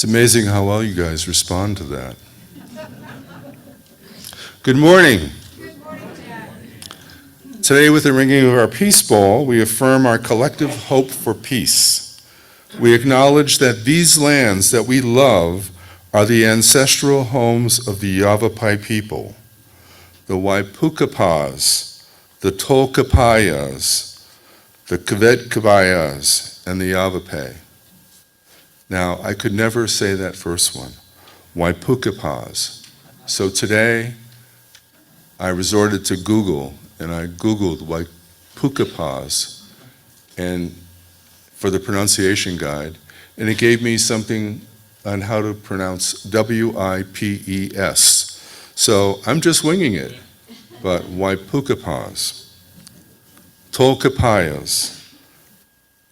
It's amazing how well you guys respond to that. Good morning. Good morning, Dad. Today, with the ringing of our peace ball, we affirm our collective hope for peace. We acknowledge that these lands that we love are the ancestral homes of the Yavapai people, the Waipukapas, the Tolkapayas, the Kvetkabayas, and the Yavapai. Now, I could never say that first one, Waipukapas. So today, I resorted to Google, and I Googled Waipukapas and for the pronunciation guide, and it gave me something on how to pronounce W-I-P-E-S. So I'm just winging it, but Waipukapas, Tolkapayas,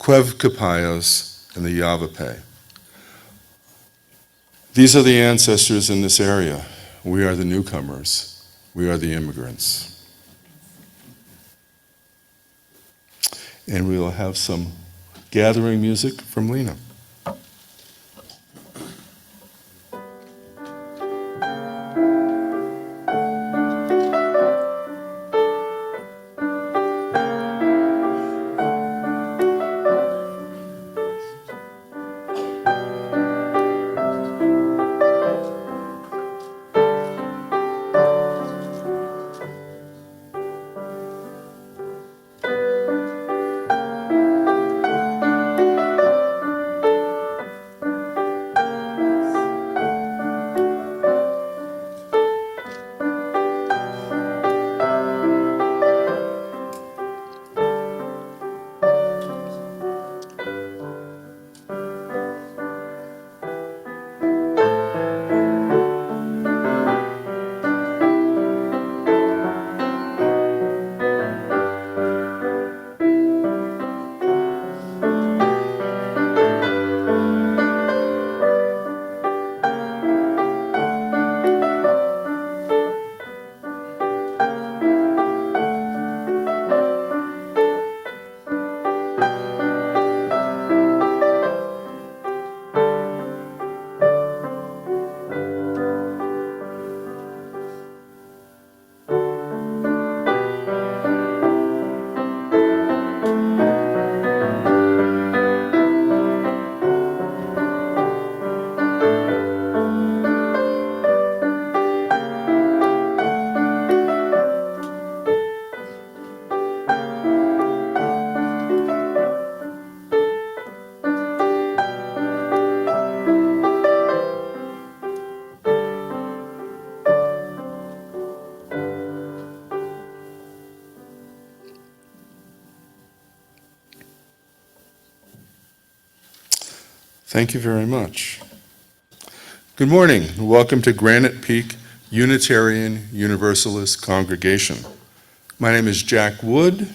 Kvevkapayas, and the Yavapai. These are the ancestors in this area. We are the newcomers. We are the immigrants. And we will have some gathering music from Lena. Thank you very much. Good morning, and welcome to Granite Peak Unitarian Universalist Congregation. My name is Jack Wood,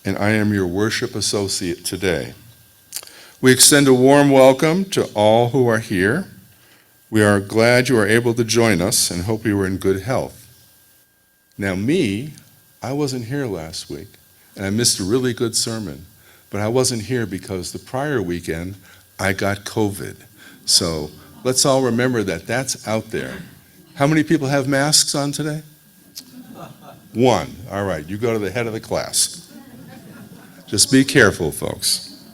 and I am your worship associate today. We extend a warm welcome to all who are here. We are glad you are able to join us and hope you are in good health. Now me, I wasn't here last week, and I missed a really good sermon, but I wasn't here because the prior weekend I got COVID. So let's all remember that that's out there. How many people have masks on today? One. All right, you go to the head of the class. Just be careful, folks.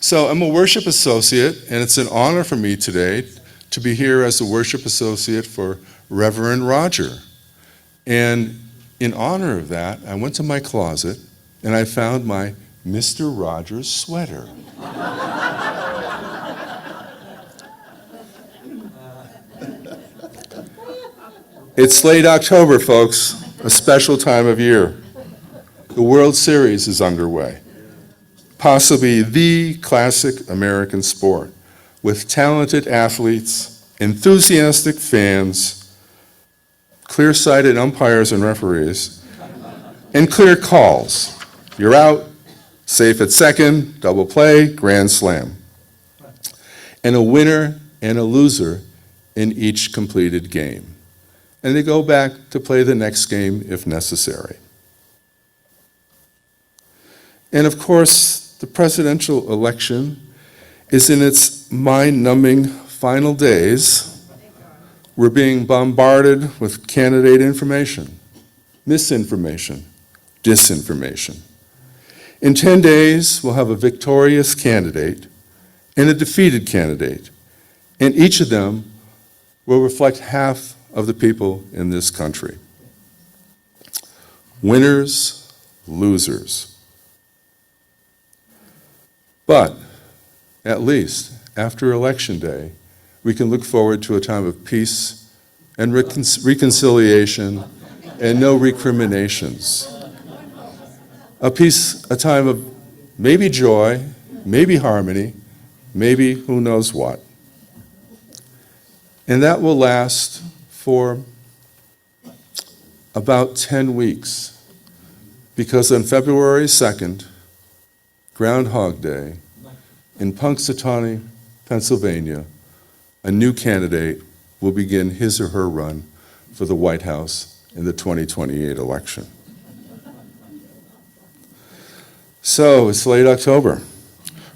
So I'm a worship associate, and it's an honor for me today to be here as a worship associate for Reverend Roger. And in honor of that, I went to my closet and I found my Mr. Rogers sweater. It's late October, folks, a special time of year. The World Series is underway, possibly the classic American sport, with talented athletes, enthusiastic fans, clear-sighted umpires and referees, and clear calls. You're out, safe at second, double play, grand slam. And a winner and a loser in each completed game. And they go back to play the next game if necessary. And of course, the presidential election is in its mind-numbing final days, we're being bombarded with candidate information, misinformation, disinformation. In 10 days, we'll have a victorious candidate and a defeated candidate, and each of them will reflect half of the people in this country. Winners, losers. But at least after Election Day, we can look forward to a time of peace and reconciliation and no recriminations. A time of maybe joy, maybe harmony, maybe who knows what. And that will last for about 10 weeks, because on February 2nd, Groundhog Day, in Punxsutawney, Pennsylvania, a new candidate will begin his or her run for the White House in the 2028 election. So it's late October.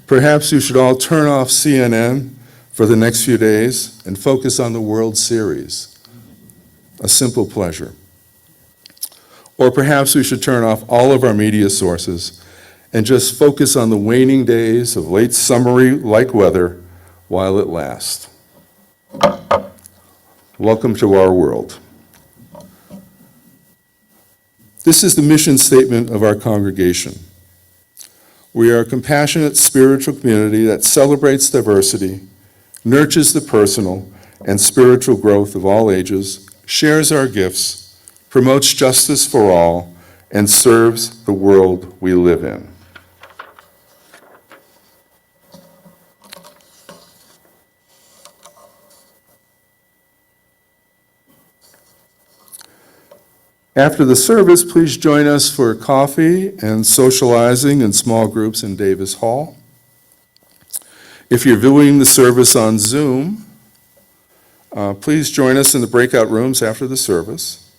Perhaps you should all turn off CNN for the next few days and focus on the World Series. A simple pleasure. Or perhaps we should turn off all of our media sources and just focus on the waning days of late summery-like weather while it lasts. Welcome to our world. This is the mission statement of our congregation. We are a compassionate spiritual community that celebrates diversity, nurtures the personal and spiritual growth of all ages, shares our gifts, promotes justice for all, and serves the world we live in. After the service, please join us for coffee and socializing in small groups in Davis Hall. If you're viewing the service on Zoom, please join us in the breakout rooms after the service.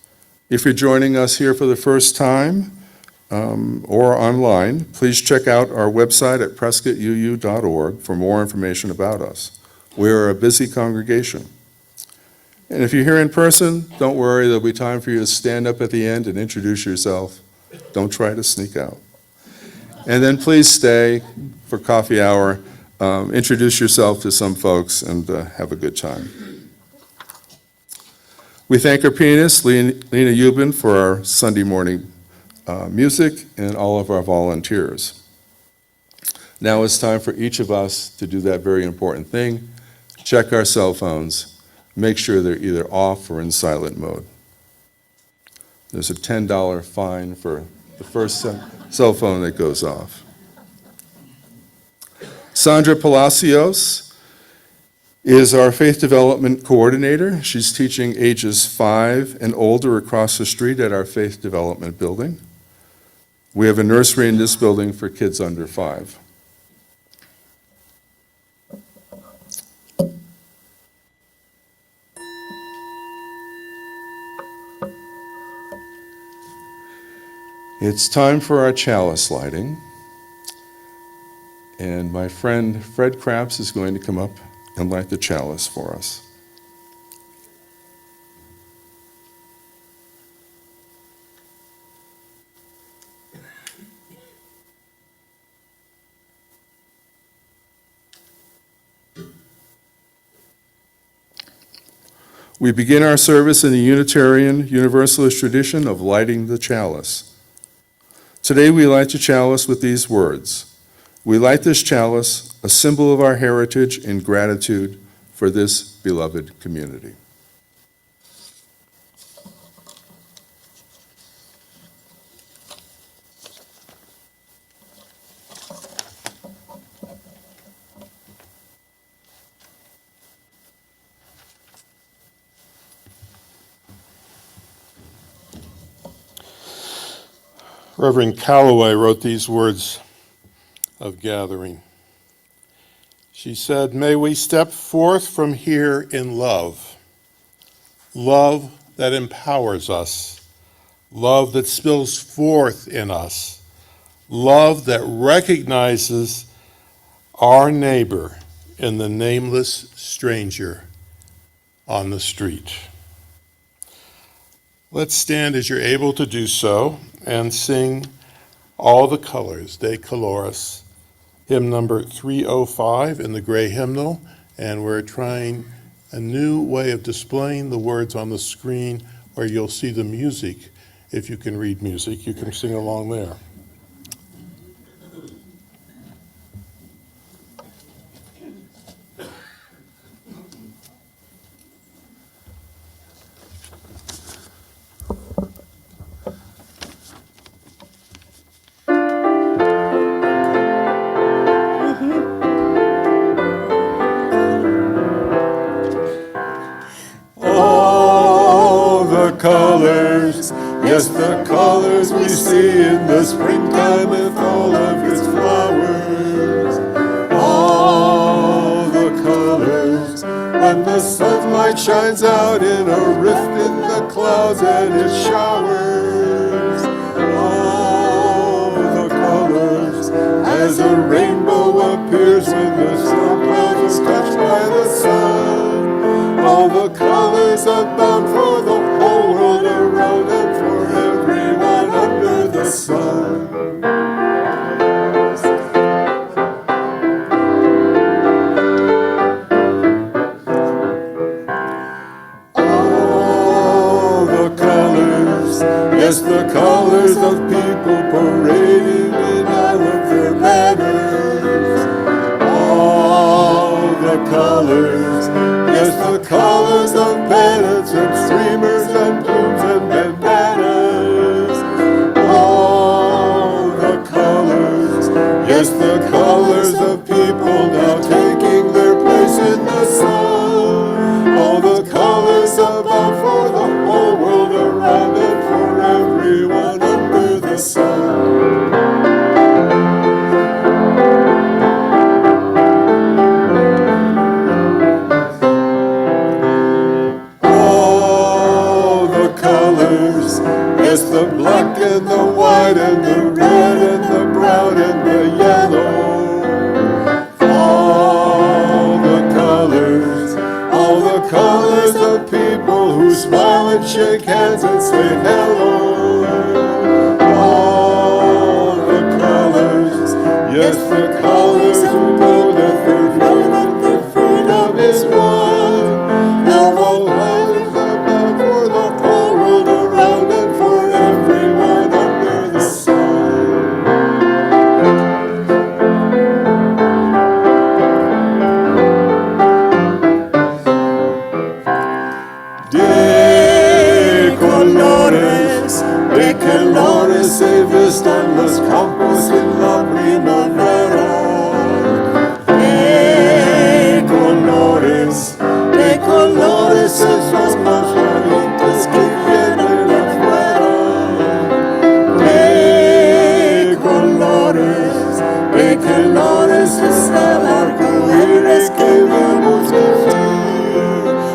If you're joining us here for the first time or online, please check out our website at prescottuu.org for more information about us. We are a busy congregation. And if you're here in person, don't worry, there'll be time for you to stand up at the end and introduce yourself. Don't try to sneak out. And then please stay for coffee hour, introduce yourself to some folks, and have a good time. We thank our pianist, Lena Eubin, for our Sunday morning music, and all of our volunteers. Now it's time for each of us to do that very important thing, check our cell phones. Make sure they're either off or in silent mode. There's a $10 fine for the first cell phone that goes off. Sandra Palacios is our Faith Development Coordinator. She's teaching ages 5 and older across the street at our Faith Development building. We have a nursery in this building for kids under 5. It's time for our chalice lighting, and my friend Fred Krabs is going to come up and light the chalice for us. We begin our service in the Unitarian Universalist tradition of lighting the chalice. Today we light the chalice with these words. We light this chalice, a symbol of our heritage and gratitude for this beloved community. Reverend Calloway wrote these words of gathering. She said, "May we step forth from here in love, love that empowers us, love that spills forth in us, love that recognizes our neighbor in the nameless stranger on the street. Let's stand as you're able to do so and sing All the Colors, De Coloris, hymn number 305 in the gray hymnal, and we're trying a new way of displaying the words on the screen where you'll see the music. If you can read music, you can sing along there. Colors, yes, the colors we see in the springtime with all of its flowers. All the colors, when the sunlight shines out in a rift in the clouds and it showers. All the colors, as a rainbow appears when the storm cloud is touched by the sun. All the colors abound for the whole world around and for everyone under the sun. All the colors, yes, the colors of people parading in all of their banners. All the colors, yes, the colors of pennants and streamers and plumes and bandanas. All the colors, yes, the colors of people now taking their place in the sun. All the colors above for the whole world around and for everyone under the sun. Yes, the black and the white and the red and the brown and the yellow. All the colors of people who smile and shake hands and say hello. All the colors, yes, the colors who know that their freedom is one. Now all colors above for the whole world around and for everyone under the sun. De colores he visto en los campos en la primavera. De colores esos pajaritos que vienen afuera. De colores es el arco iris que vemos vivir.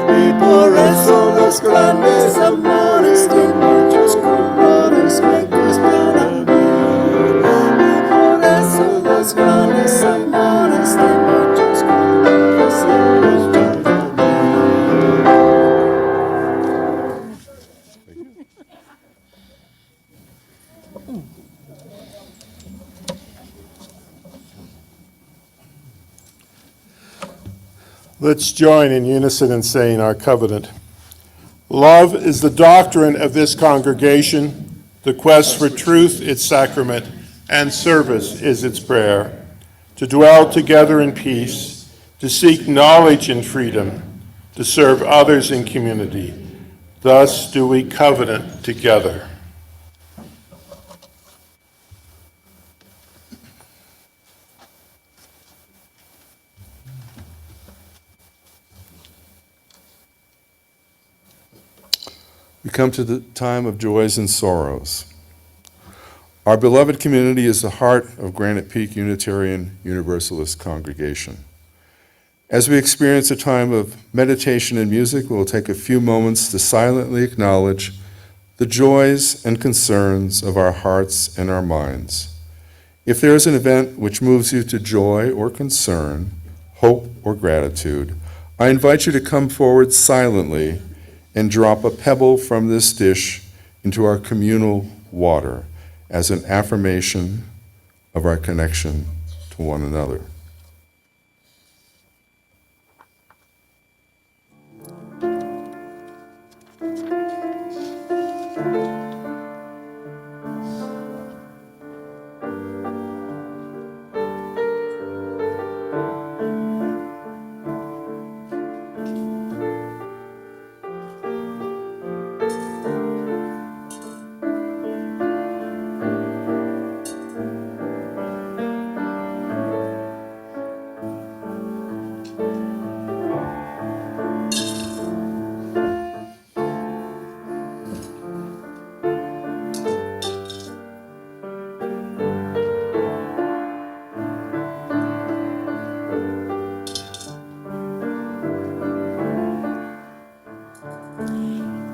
Y por eso los grandes amores de muchos colores me gustan a mí. Y por eso los grandes amores de muchos colores me gustan a mí. Let's join in unison in saying our covenant. Love is the doctrine of this congregation, the quest for truth its sacrament, and service is its prayer. To dwell together in peace, to seek knowledge in freedom, to serve others in community. Thus do we covenant together. We come to the time of joys and sorrows. Our beloved community is the heart of Granite Peak Unitarian Universalist congregation. As we experience a time of meditation and music, we'll take a few moments to silently acknowledge the joys and concerns of our hearts and our minds. If there is an event which moves you to joy or concern, hope or gratitude, I invite you to come forward silently and drop a pebble from this dish into our communal water as an affirmation of our connection to one another.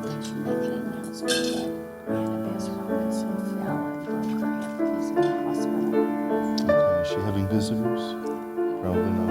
They should make an announcement that Annabeth Robinson fell and broke her hip and is in the hospital. Okay, is she having visitors? Probably not.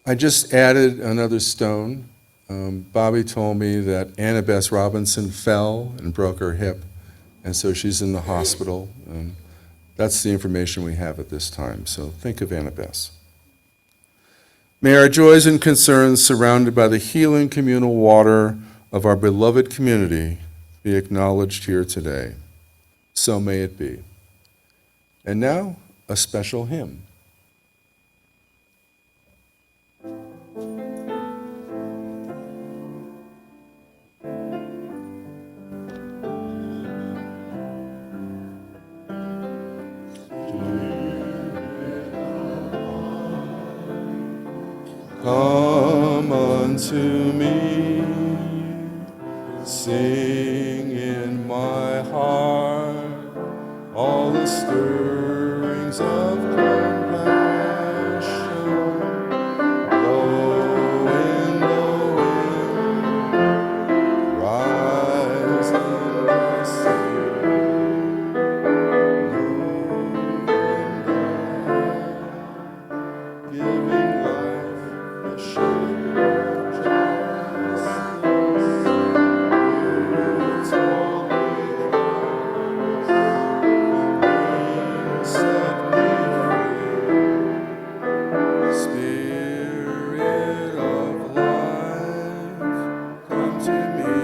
I just added another stone. Bobby told me that Annabeth Robinson fell and broke her hip, and so she's in the hospital. And that's the information we have at this time, so think of Annabeth. May our joys and concerns surrounded by the healing communal water of our beloved community be acknowledged here today. So may it be. And now, a special hymn. Come unto me, sing in my heart all the stirrings of compassion. Blow in the wind, rise in the sea, move in the air, giving life the shape of justice. You told me Christ, set me free. Spirit of life, come to me,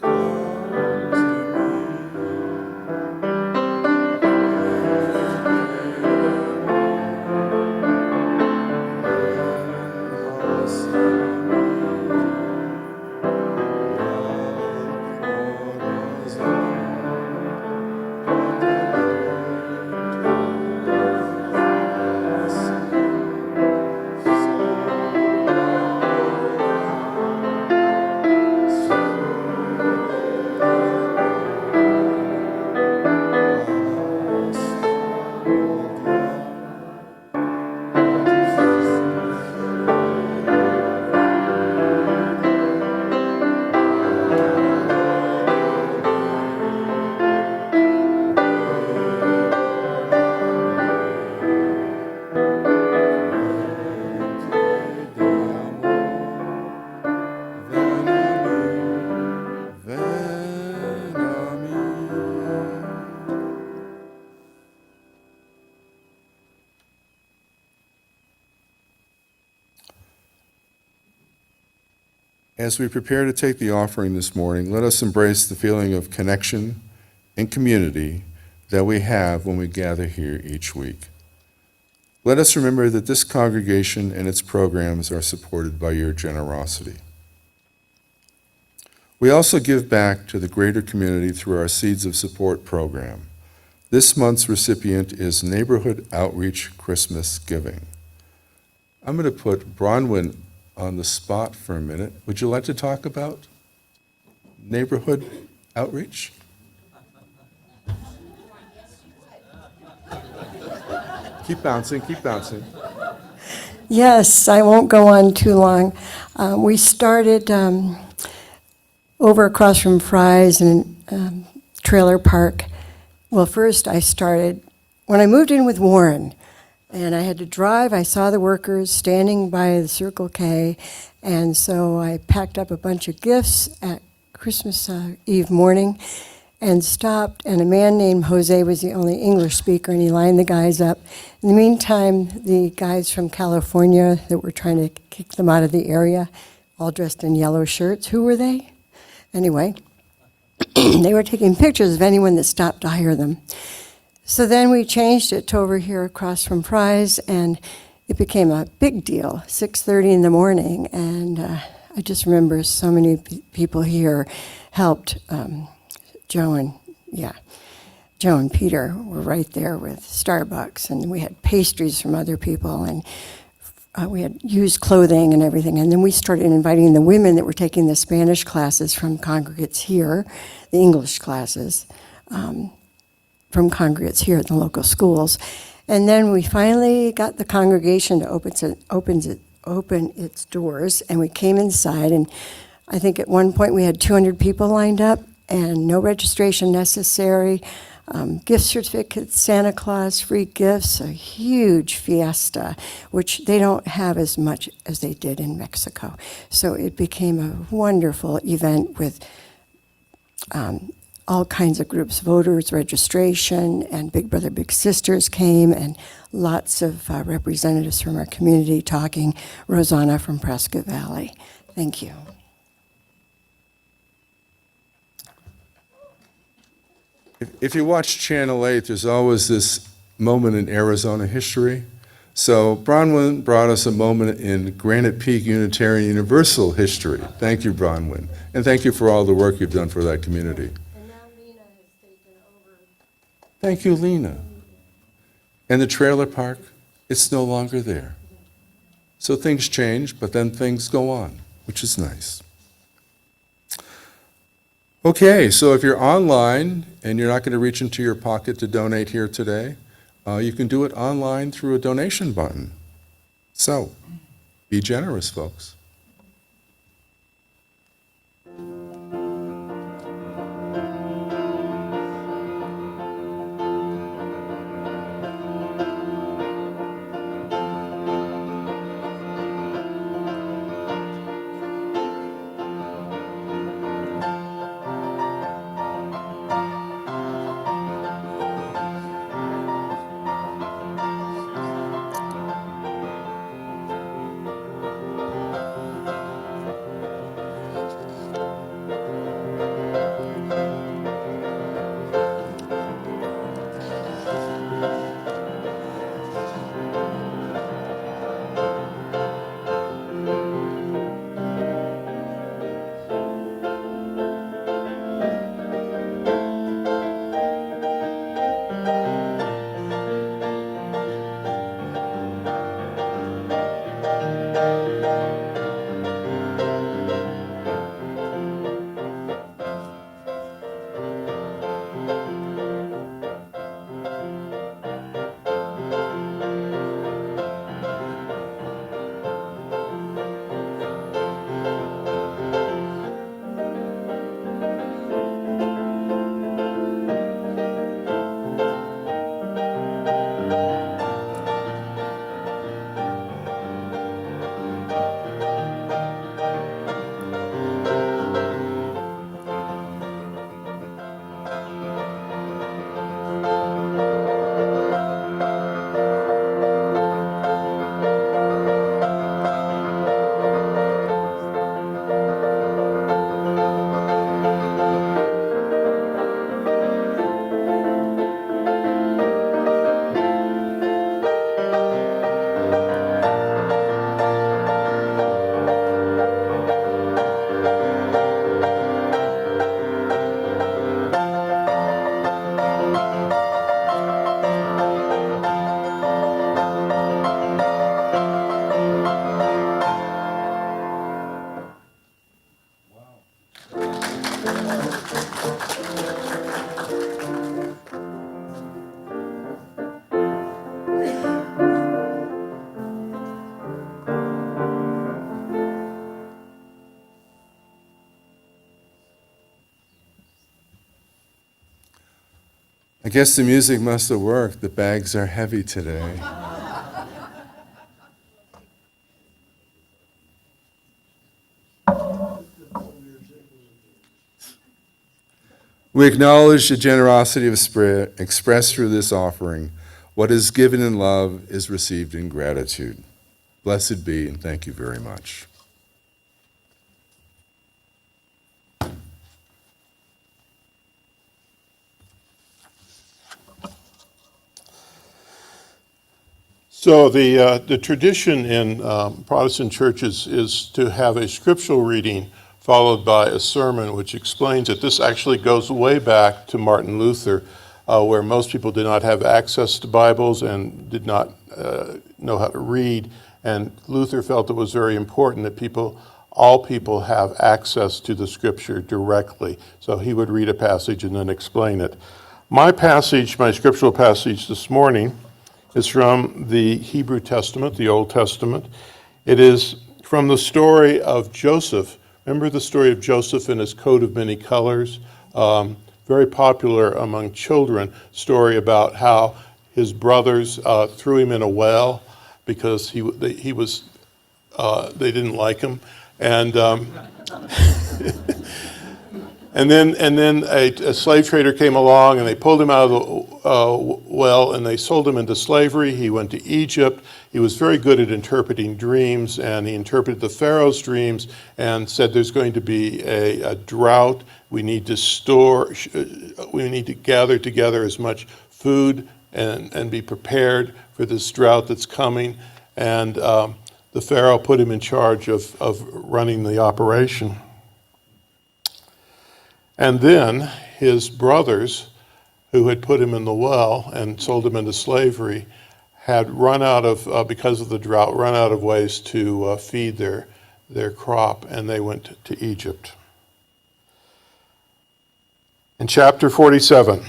come to me. As we prepare to take the offering this morning, let us embrace the feeling of connection and community that we have when we gather here each week. Let us remember that this congregation and its programs are supported by your generosity. We also give back to the greater community through our Seeds of Support program. This month's recipient is Neighborhood Outreach Christmas Giving. I'm going to put Bronwyn on the spot for a minute. Would you like to talk about neighborhood outreach? Keep bouncing, keep bouncing. Yes, I won't go on too long. We started over across from Fry's in Trailer Park. Well, first I started when I moved in with Warren, and I had to drive. I saw the workers standing by the Circle K, and so I packed up a bunch of gifts at Christmas Eve morning and stopped, and a man named Jose was the only English speaker, and he lined the guys up. In the meantime, the guys from California that were trying to kick them out of the area, all dressed in yellow shirts. Who were they? Anyway, they were taking pictures of anyone that stopped to hire them. So then we changed it to over here across from Fry's, and it became a big deal, 6:30 in the morning, and I just remember so many people here helped. Joe and Peter were right there with Starbucks, and we had pastries from other people, and we had used clothing and everything. And then we started inviting the women that were taking the Spanish classes from congregates here, the English classes from congregates here at the local schools. And then we finally got the congregation to open its doors, and we came inside, and I think at one point we had 200 people lined up, and no registration necessary, gift certificates, Santa Claus, free gifts, a huge fiesta, which they don't have as much as they did in Mexico. So it became a wonderful event with all kinds of groups, voters registration, and Big Brother Big Sisters came, and lots of representatives from our community talking. Rosanna from Prescott Valley. Thank you. If you watch Channel 8, there's always this moment in Arizona history. So Bronwyn brought us a moment in Granite Peak Unitarian Universal history. Thank you, Bronwyn. And thank you for all the work you've done for that community. And now Lena has taken over. Thank you, Lena. And the trailer park, it's no longer there. So things change, but then things go on, which is nice. Okay, so if you're online and you're not going to reach into your pocket to donate here today, you can do it online through a donation button. So, be generous, folks. I guess the music must have worked. The bags are heavy today. We acknowledge the generosity of Spirit expressed through this offering. What is given in love is received in gratitude. Blessed be, and thank you very much. So the tradition in Protestant churches is to have a scriptural reading followed by a sermon which explains it. This actually goes way back to Martin Luther, where most people did not have access to Bibles and did not know how to read. And Luther felt it was very important that all people have access to the scripture directly. So he would read a passage and then explain it. My scriptural passage this morning is from the Hebrew Testament, the Old Testament. It is from the story of Joseph. Remember the story of Joseph and his coat of many colors? Very popular among children, story about how his brothers threw him in a well because they didn't like him. And And then a slave trader came along and they pulled him out of the well and they sold him into slavery. He went to Egypt. He was very good at interpreting dreams, and he interpreted the Pharaoh's dreams and said there's going to be a drought. We need to gather together as much food and be prepared for this drought that's coming. And the Pharaoh put him in charge of running the operation. And then his brothers, who had put him in the well and sold him into slavery, had because of the drought, run out of ways to feed their crop, and they went to Egypt. In chapter 47,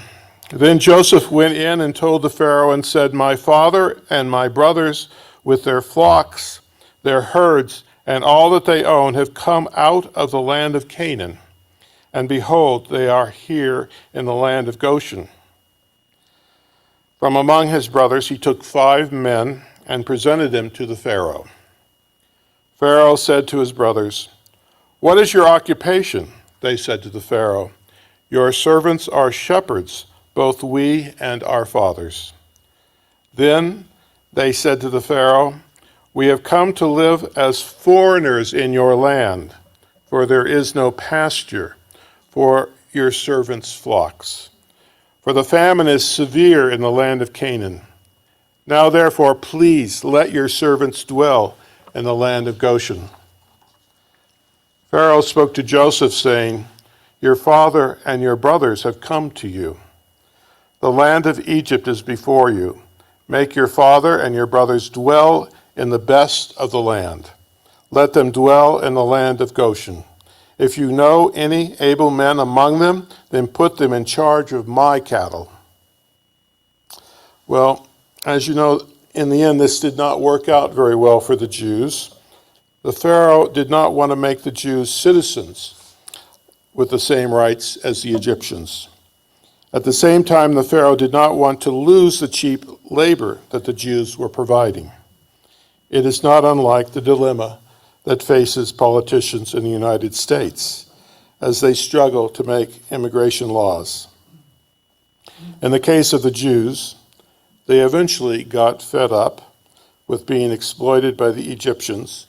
then Joseph went in and told the Pharaoh and said, my father and my brothers with their flocks, their herds, and all that they own have come out of the land of Canaan. And behold, they are here in the land of Goshen. From among his brothers he took 5 men and presented them to the Pharaoh. Pharaoh said to his brothers, what is your occupation? They said to the Pharaoh, your servants are shepherds, both we and our fathers. Then they said to the Pharaoh, we have come to live as foreigners in your land, for there is no pasture for your servants' flocks. For the famine is severe in the land of Canaan. Now therefore, please let your servants dwell in the land of Goshen. Pharaoh spoke to Joseph, saying, your father and your brothers have come to you. The land of Egypt is before you. Make your father and your brothers dwell in the best of the land. Let them dwell in the land of Goshen. If you know any able men among them, then put them in charge of my cattle. Well, as you know, in the end, this did not work out very well for the Jews. The Pharaoh did not want to make the Jews citizens with the same rights as the Egyptians. At the same time, the Pharaoh did not want to lose the cheap labor that the Jews were providing. It is not unlike the dilemma that faces politicians in the United States as they struggle to make immigration laws. In the case of the Jews, they eventually got fed up with being exploited by the Egyptians,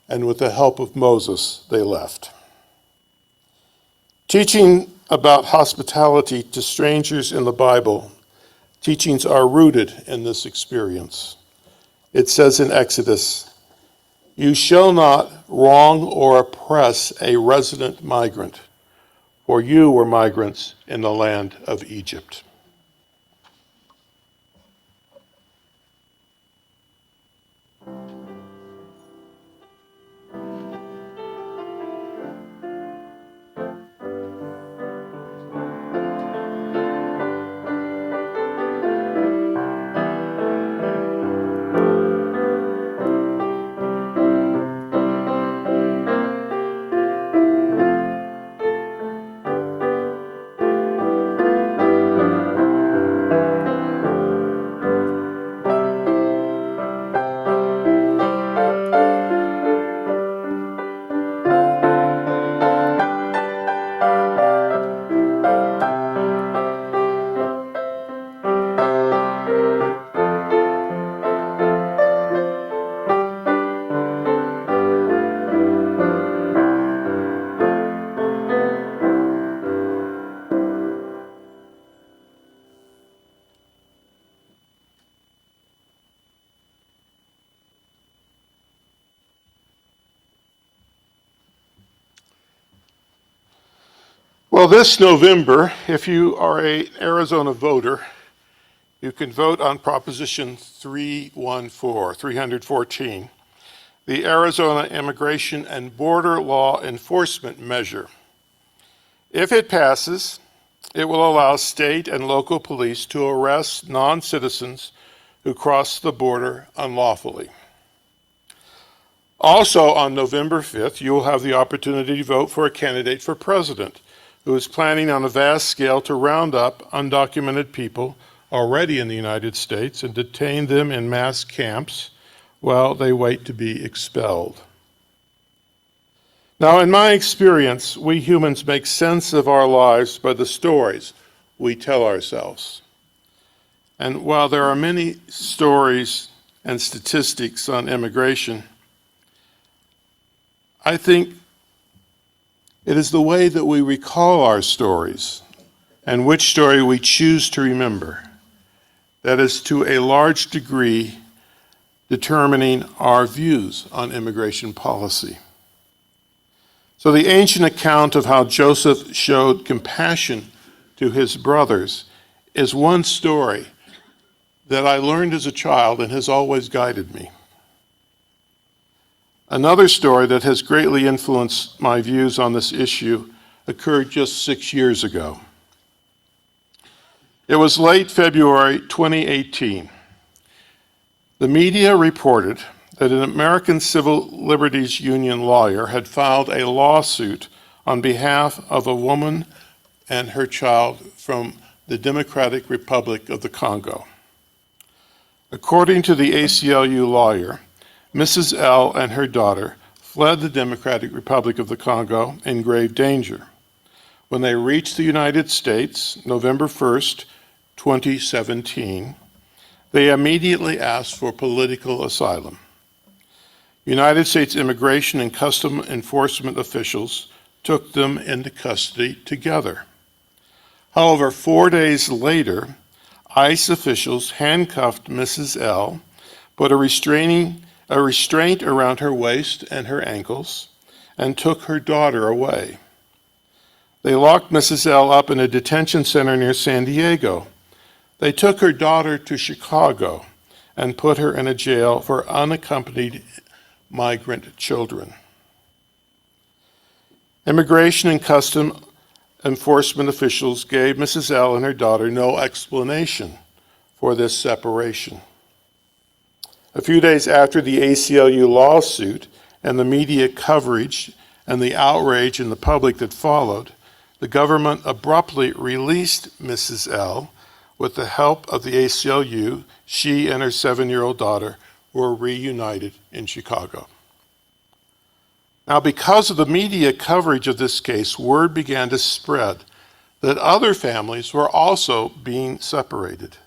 and with the help of Moses, they left. Teaching about hospitality to strangers in the Bible, teachings are rooted in this experience. It says in Exodus, you shall not wrong or oppress a resident migrant, for you were migrants in the land of Egypt. Well, this November, if you are an Arizona voter, you can vote on Proposition 314, the Arizona Immigration and Border Law Enforcement Measure. If it passes, it will allow state and local police to arrest non-citizens who cross the border unlawfully. Also, on November 5th, you will have the opportunity to vote for a candidate for president who is planning on a vast scale to round up undocumented people already in the United States and detain them in mass camps while they wait to be expelled. Now, in my experience, we humans make sense of our lives by the stories we tell ourselves. And while there are many stories and statistics on immigration, I think it is the way that we recall our stories and which story we choose to remember that is to a large degree determining our views on immigration policy. So the ancient account of how Joseph showed compassion to his brothers is one story that I learned as a child and has always guided me. Another story that has greatly influenced my views on this issue occurred just 6 years ago. It was late February 2018. The media reported that an American Civil Liberties Union lawyer had filed a lawsuit on behalf of a woman and her child from the Democratic Republic of the Congo. According to the ACLU lawyer, Mrs. L and her daughter fled the Democratic Republic of the Congo in grave danger. When they reached the United States, November 1st, 2017, they immediately asked for political asylum. United States Immigration and Customs Enforcement officials took them into custody together. However, 4 days later, ICE officials handcuffed Mrs. L, put a restraint around her waist and her ankles, and took her daughter away. They locked Mrs. L up in a detention center near San Diego. They took her daughter to Chicago and put her in a jail for unaccompanied migrant children. Immigration and Customs Enforcement officials gave Mrs. L and her daughter no explanation for this separation. A few days after the ACLU lawsuit and the media coverage and the outrage in the public that followed, the government abruptly released Mrs. L. With the help of the ACLU, she and her 7-year-old daughter were reunited in Chicago. Now, because of the media coverage of this case, word began to spread that other families were also being separated.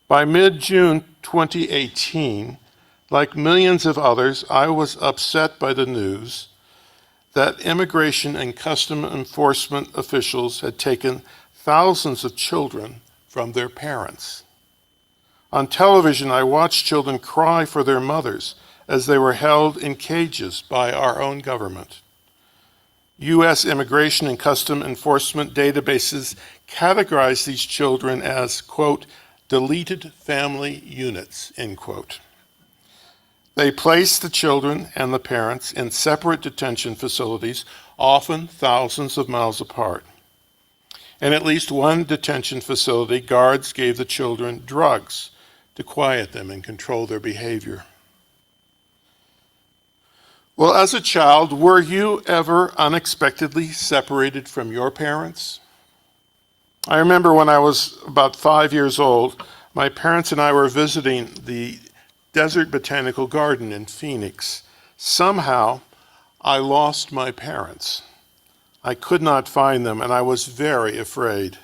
By mid-June 2018, like millions of others, I was upset by the news that Immigration and Customs Enforcement officials had taken thousands of children from their parents. On television, I watched children cry for their mothers as they were held in cages by our own government. U.S. Immigration and Customs Enforcement databases categorize these children as, quote, deleted family units, end quote. They place the children and the parents in separate detention facilities, often thousands of miles apart. In at least one detention facility, guards gave the children drugs to quiet them and control their behavior. Well, as a child, were you ever unexpectedly separated from your parents? I remember when I was about 5 years old, my parents and I were visiting the Desert Botanical Garden in Phoenix. Somehow, I lost my parents. I could not find them, and I was very afraid.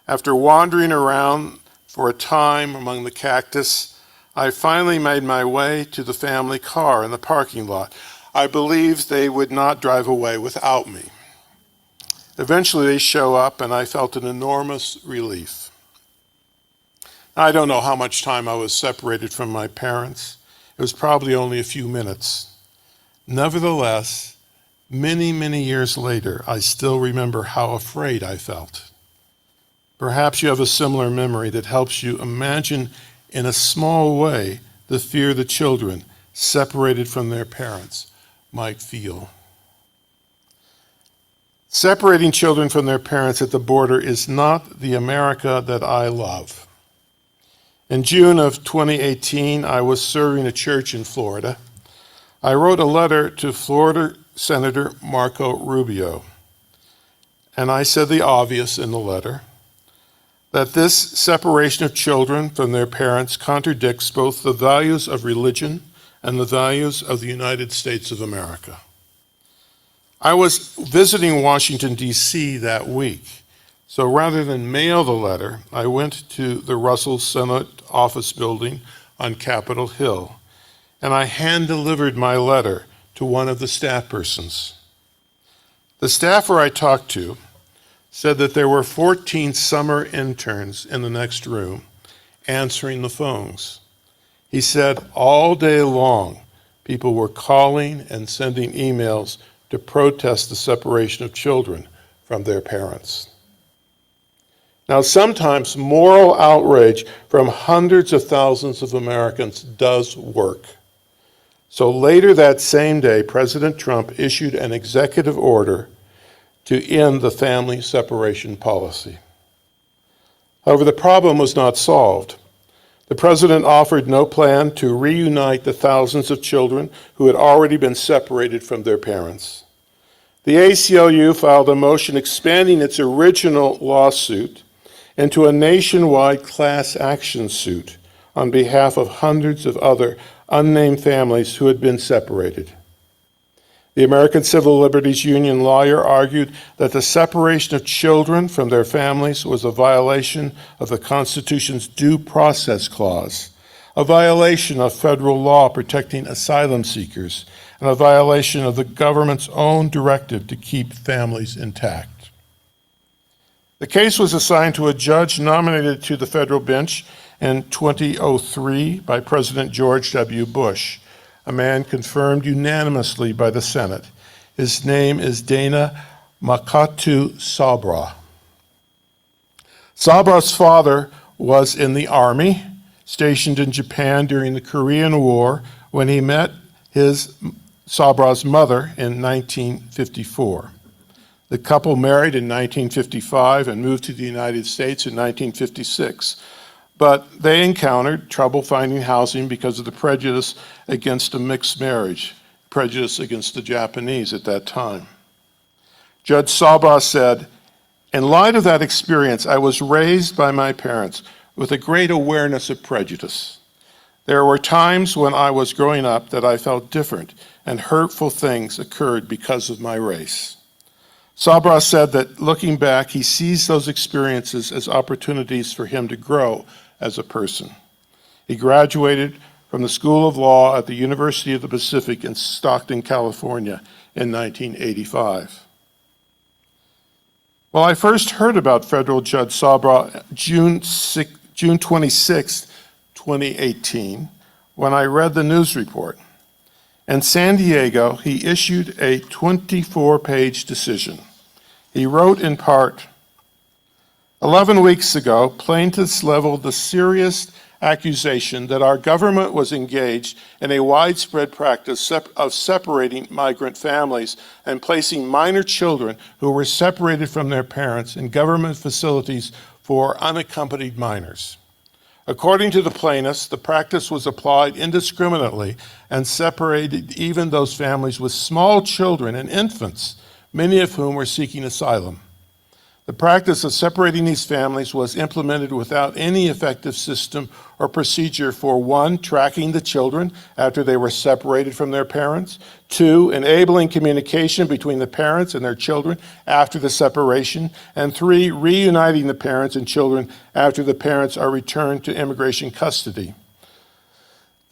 After wandering around for a time among the cactus, I finally made my way to the family car in the parking lot. I believed they would not drive away without me. Eventually they show up, and I felt an enormous relief. I don't know how much time I was separated from my parents. It was probably only a few minutes. Nevertheless, Many, many years later, I still remember how afraid I felt. Perhaps you have a similar memory that helps you imagine in a small way the fear the children separated from their parents might feel. Separating children from their parents at the border is not the America that I love. In June of 2018, I was serving a church in Florida. I wrote a letter to Florida Senator Marco Rubio, and I said the obvious in the letter, that this separation of children from their parents contradicts both the values of religion and the values of the United States of America. I was visiting Washington, D.C. that week, so rather than mail the letter, I went to the Russell Senate office building on Capitol Hill, and I hand-delivered my letter to one of the staff persons. The staffer I talked to said that there were 14 summer interns in the next room answering the phones. He said all day long, people were calling and sending emails to protest the separation of children from their parents. Now, sometimes moral outrage from hundreds of thousands of Americans does work. So later that same day, President Trump issued an executive order to end the family separation policy. However, the problem was not solved. The president offered no plan to reunite the thousands of children who had already been separated from their parents. The ACLU filed a motion expanding its original lawsuit into a nationwide class action suit on behalf of hundreds of other unnamed families who had been separated. The American Civil Liberties Union lawyer argued that the separation of children from their families was a violation of the Constitution's Due Process Clause, a violation of federal law protecting asylum seekers, and a violation of the government's own directive to keep families intact. The case was assigned to a judge nominated to the federal bench in 2003 by President George W. Bush, a man confirmed unanimously by the Senate. His name is Dana Makatu Sabra. Sabra's father was in the Army, stationed in Japan during the Korean War, when he met Sabra's mother in 1954. The couple married in 1955 and moved to the United States in 1956. But they encountered trouble finding housing because of the prejudice against a mixed marriage, prejudice against the Japanese at that time. Judge Sabra said, "In light of that experience, I was raised by my parents with a great awareness of prejudice. There were times when I was growing up that I felt different and hurtful things occurred because of my race." Sabra said that looking back, he sees those experiences as opportunities for him to grow as a person. He graduated from the School of Law at the University of the Pacific in Stockton, California in 1985. Well, I first heard about federal Judge Sabra June 26, 2018, when I read the news report. In San Diego, he issued a 24-page decision. He wrote in part, 11 weeks ago, plaintiffs leveled the serious accusation that our government was engaged in a widespread practice of separating migrant families and placing minor children who were separated from their parents in government facilities for unaccompanied minors. According to the plaintiffs, the practice was applied indiscriminately and separated even those families with small children and infants, many of whom were seeking asylum. The practice of separating these families was implemented without any effective system or procedure for 1, tracking the children after they were separated from their parents, 2, enabling communication between the parents and their children after the separation, and 3, reuniting the parents and children after the parents are returned to immigration custody.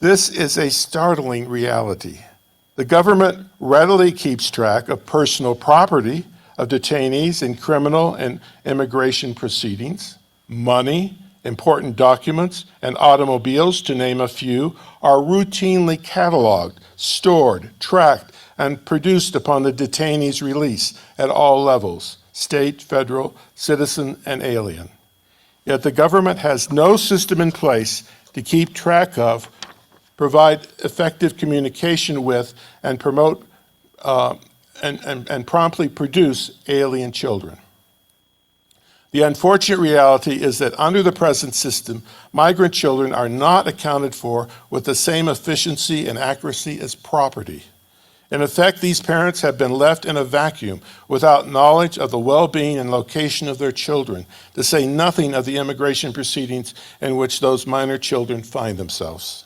This is a startling reality. The government readily keeps track of personal property of detainees in criminal and immigration proceedings. Money, important documents, and automobiles, to name a few, are routinely cataloged, stored, tracked, and produced upon the detainee's release at all levels, state, federal, citizen, and alien. Yet the government has no system in place to keep track of, provide effective communication with, and promote and promptly produce alien children. The unfortunate reality is that under the present system, migrant children are not accounted for with the same efficiency and accuracy as property. In effect, these parents have been left in a vacuum without knowledge of the well-being and location of their children, to say nothing of the immigration proceedings in which those minor children find themselves.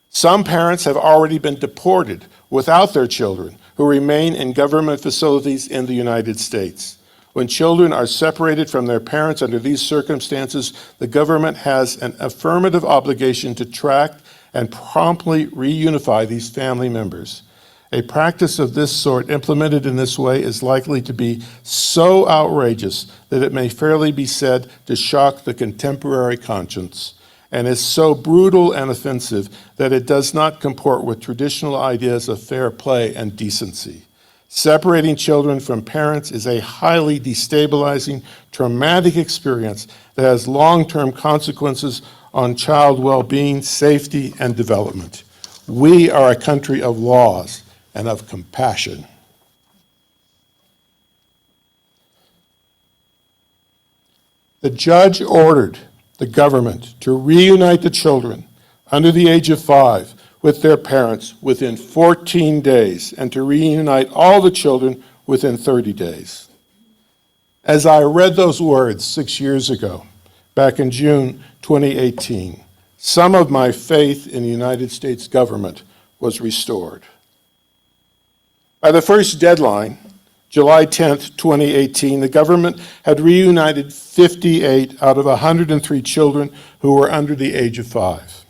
Some parents have already been deported without their children, who remain in government facilities in the United States. When children are separated from their parents under these circumstances, the government has an affirmative obligation to track and promptly reunify these family members. A practice of this sort implemented in this way is likely to be so outrageous that it may fairly be said to shock the contemporary conscience, and is so brutal and offensive that it does not comport with traditional ideas of fair play and decency. Separating children from parents is a highly destabilizing, traumatic experience that has long-term consequences on child well-being, safety, and development. We are a country of laws and of compassion. The judge ordered the government to reunite the children under the age of 5 with their parents within 14 days and to reunite all the children within 30 days. As I read those words 6 years ago, back in June 2018, some of my faith in the United States government was restored. By the first deadline, July 10th, 2018, the government had reunited 58 out of 103 children who were under the age of 5.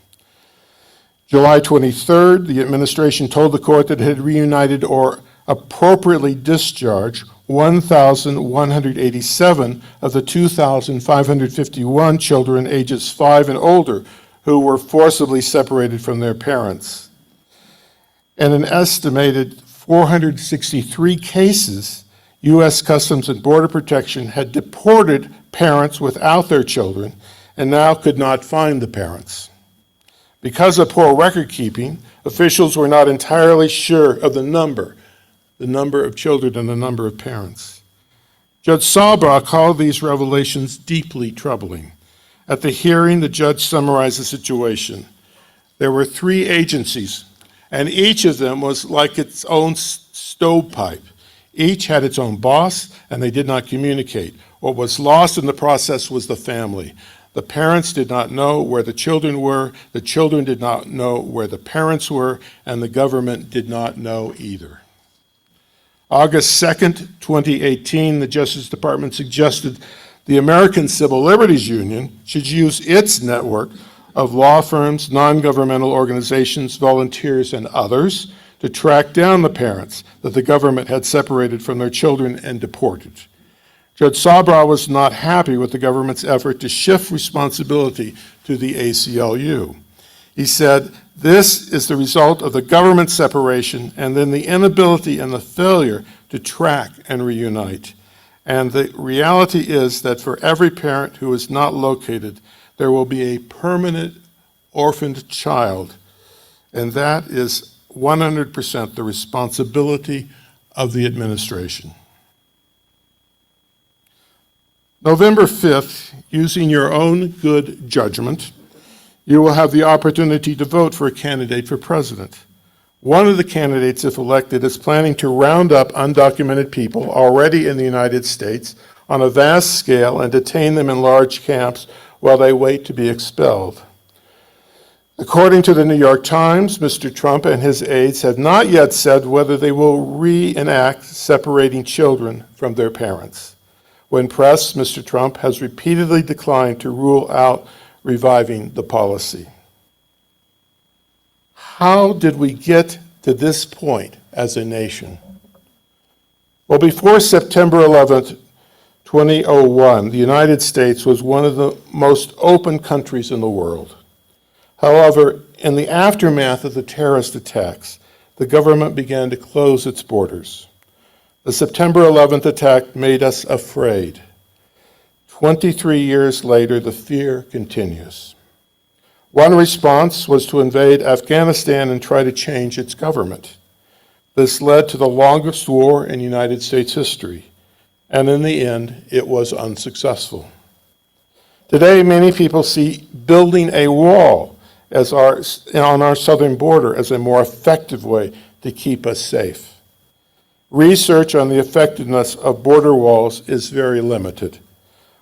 July 23rd, the administration told the court that it had reunited or appropriately discharged 1,187 of the 2,551 children ages 5 and older who were forcibly separated from their parents. In an estimated 463 cases, U.S. Customs and Border Protection had deported parents without their children and now could not find the parents. Because of poor record keeping, officials were not entirely sure of the number of children and the number of parents. Judge Sabraw called these revelations deeply troubling. At the hearing, the judge summarized the situation. There were 3 agencies, and each of them was like its own stovepipe. Each had its own boss, and they did not communicate. What was lost in the process was the family. The parents did not know where the children were did not know where the parents were, and the government did not know either. August 2nd, 2018, the Justice Department suggested the American Civil Liberties Union should use its network of law firms, non-governmental organizations, volunteers, and others to track down the parents that the government had separated from their children and deported. Judge Sabraw was not happy with the government's effort to shift responsibility to the ACLU. He said, "This is the result of the government separation and then the inability and the failure to track and reunite. And the reality is that for every parent who is not located, there will be a permanent orphaned child, and that is 100% the responsibility of the administration." November 5th, using your own good judgment, you will have the opportunity to vote for a candidate for president. One of the candidates, if elected, is planning to round up undocumented people already in the United States on a vast scale and detain them in large camps while they wait to be expelled. According to the New York Times, Mr. Trump and his aides have not yet said whether they will reenact separating children from their parents. When pressed, Mr. Trump has repeatedly declined to rule out reviving the policy. How did we get to this point as a nation? Well, before September 11th, 2001, the United States was one of the most open countries in the world. However, in the aftermath of the terrorist attacks, the government began to close its borders. The September 11th attack made us afraid. 23 years later, the fear continues. One response was to invade Afghanistan and try to change its government. This led to the longest war in United States history, and in the end, it was unsuccessful. Today, many people see building a wall on our southern border as a more effective way to keep us safe. Research on the effectiveness of border walls is very limited.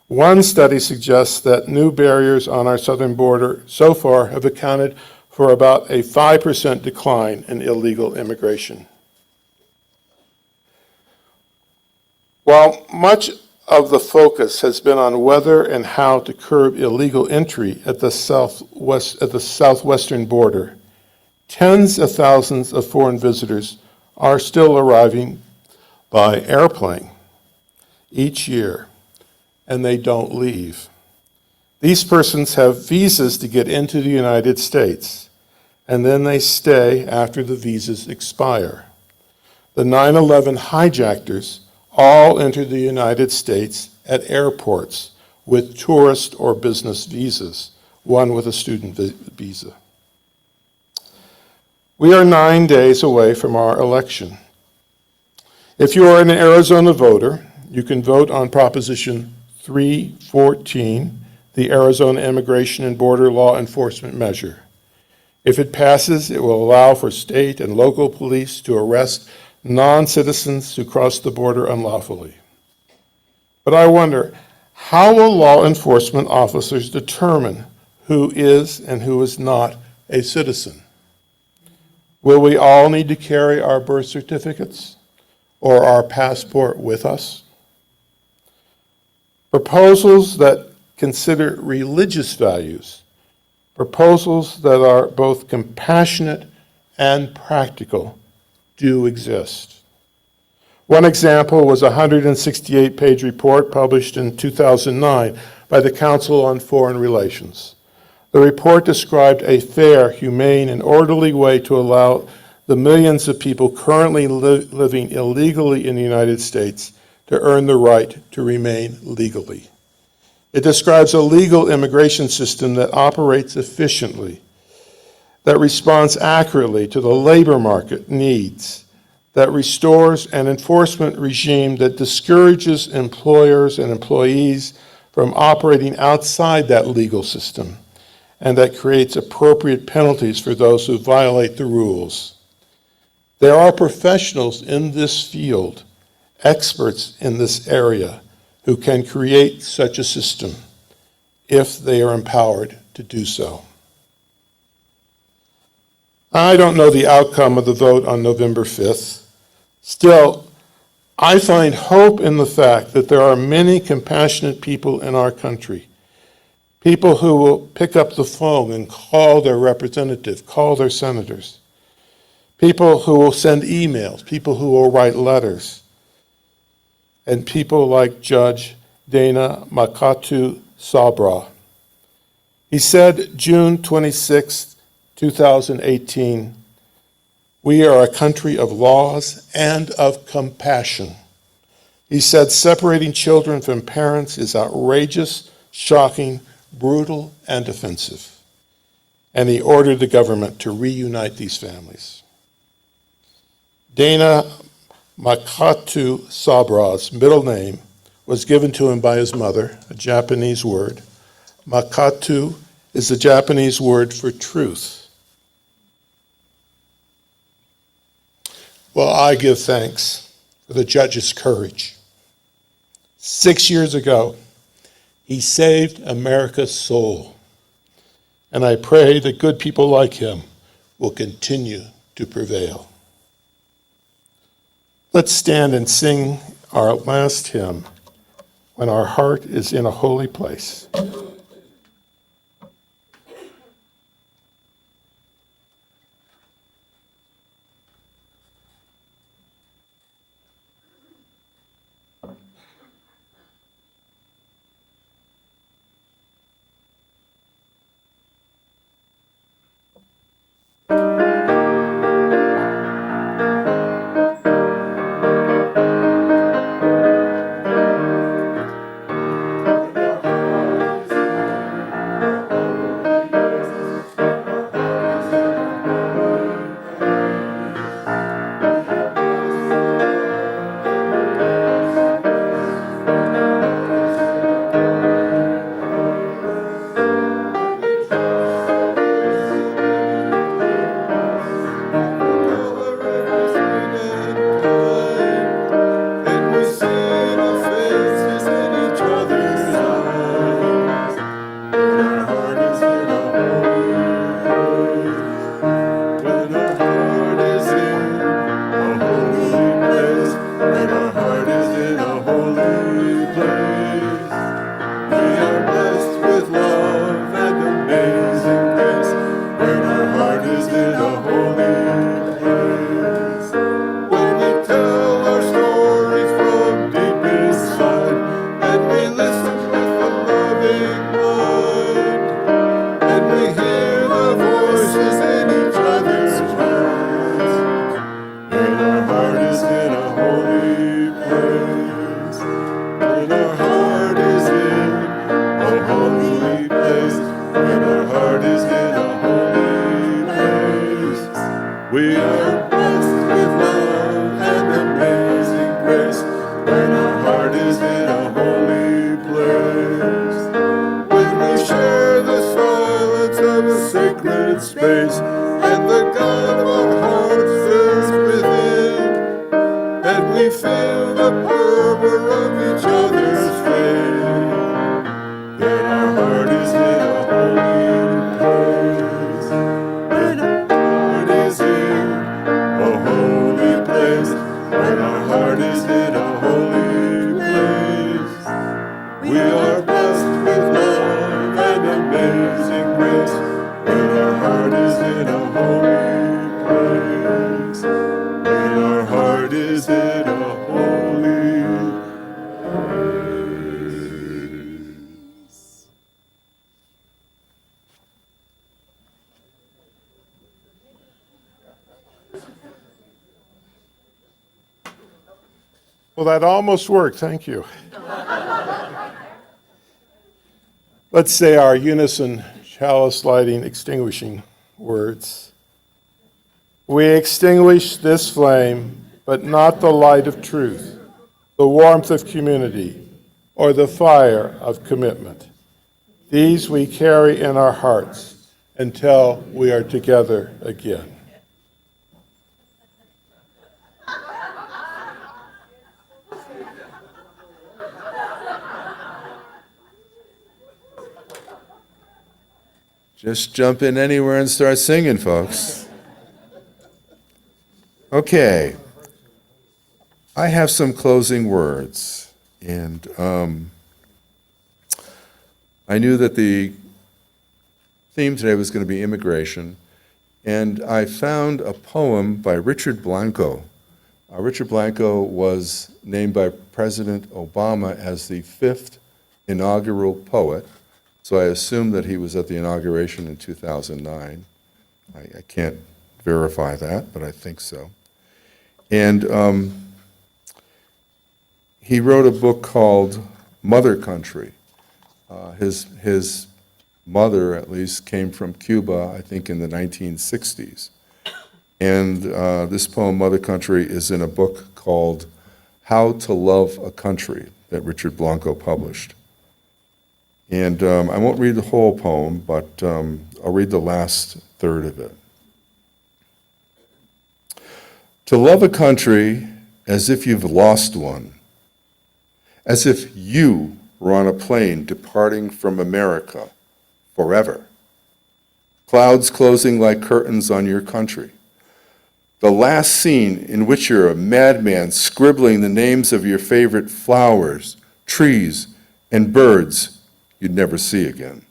One study suggests that new barriers on our southern border so far have accounted for about a 5% decline in illegal immigration. While much of the focus has been on whether and how to curb illegal entry at the southwestern border, tens of thousands of foreign visitors are still arriving by airplane each year, and they don't leave. These persons have visas to get into the United States, and then they stay after the visas expire. The 9/11 hijackers all entered the United States at airports with tourist or business visas, one with a student visa. We are 9 days away from our election. If you are an Arizona voter, you can vote on Proposition 314, the Arizona Immigration and Border Law Enforcement Measure. If it passes, it will allow for state and local police to arrest non-citizens who cross the border unlawfully. But I wonder, how will law enforcement officers determine who is and who is not a citizen? Will we all need to carry our birth certificates or our passport with us? Proposals that consider religious values, proposals that are both compassionate and practical, do exist. One example was a 168-page report published in 2009 by the Council on Foreign Relations. The report described a fair, humane, and orderly way to allow the millions of people currently living illegally in the United States to earn the right to remain legally. It describes a legal immigration system that operates efficiently, that responds accurately to the labor market needs, that restores an enforcement regime that discourages employers and employees from operating outside that legal system, and that creates appropriate penalties for those who violate the rules. There are professionals in this field, experts in this area, who can create such a system if they are empowered to do so. I don't know the outcome of the vote on November 5th. Still, I find hope in the fact that there are many compassionate people in our country, people who will pick up the phone and call their representative, call their senators, people who will send emails, people who will write letters, and people like Judge Dana Makatu Sabra. He said June 26, 2018, "We are a country of laws and of compassion." He said separating children from parents is outrageous, shocking, brutal, and offensive. And he ordered the government to reunite these families. Dana Makatu Sabra's middle name was given to him by his mother, a Japanese word. Makatu is the Japanese word for truth. Well, I give thanks for the judge's courage. 6 years ago, he saved America's soul. And I pray that good people like him will continue to prevail. Let's stand and sing our last hymn, "When Our Heart is in a Holy Place." We are blessed with love and amazing grace when our heart is in a holy place. When we share the silence of a sacred space and the God of our hearts lives within, and we feel the power of each other's faith, then our heart is in a holy place. When our heart is in a holy place, when our heart is in a holy place, we are blessed with love and amazing grace. When our heart is in a holy place, when our heart is in a holy place. Well, that almost worked. Thank you. Let's say our unison chalice lighting extinguishing words. We extinguish this flame, but not the light of truth, the warmth of community, or the fire of commitment. These we carry in our hearts until we are together again. Just jump in anywhere and start singing, folks. Okay. I have some closing words, and I knew that the theme today was going to be immigration, and I found a poem by Richard Blanco. Richard Blanco was named by President Obama as the 5th inaugural poet, so I assume that he was at the inauguration in 2009. I can't verify that, but I think so. And he wrote a book called Mother Country. His mother, at least, came from Cuba, I think, in the 1960s. And this poem, Mother Country, is in a book called How to Love a Country that Richard Blanco published. And I won't read the whole poem, but I'll read the last third of it. To love a country as if you've lost one, as if you were on a plane departing from America forever. Clouds closing like curtains on your country. The last scene in which you're a madman scribbling the names of your favorite flowers, trees, and birds you'd never see again.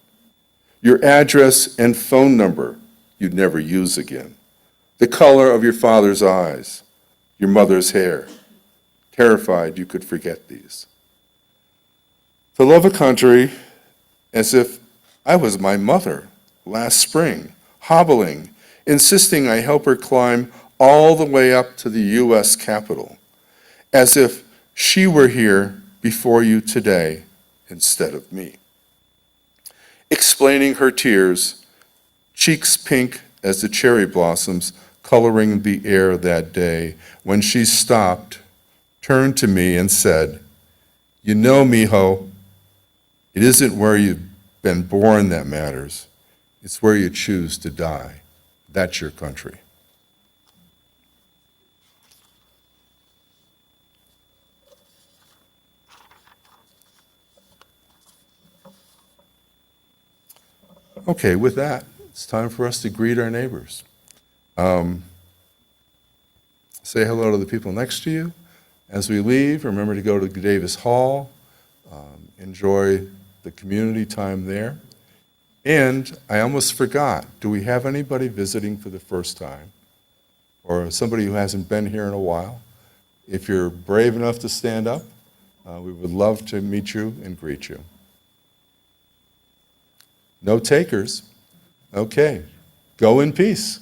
Your address and phone number you'd never use again. The color of your father's eyes, your mother's hair. Terrified you could forget these. To love a country as if I was my mother last spring, hobbling, insisting I help her climb all the way up to the U.S. Capitol, as if she were here before you today instead of me. Explaining her tears, cheeks pink as the cherry blossoms coloring the air that day, when she stopped, turned to me and said, "You know, mijo, it isn't where you've been born that matters. It's where you choose to die. That's your country." Okay, with that, it's time for us to greet our neighbors. Say hello to the people next to you. As we leave, remember to go to Davis Hall, enjoy the community time there. And I almost forgot, do we have anybody visiting for the first time? Or somebody who hasn't been here in a while? If you're brave enough to stand up, we would love to meet you and greet you. No takers. Okay. Go in peace.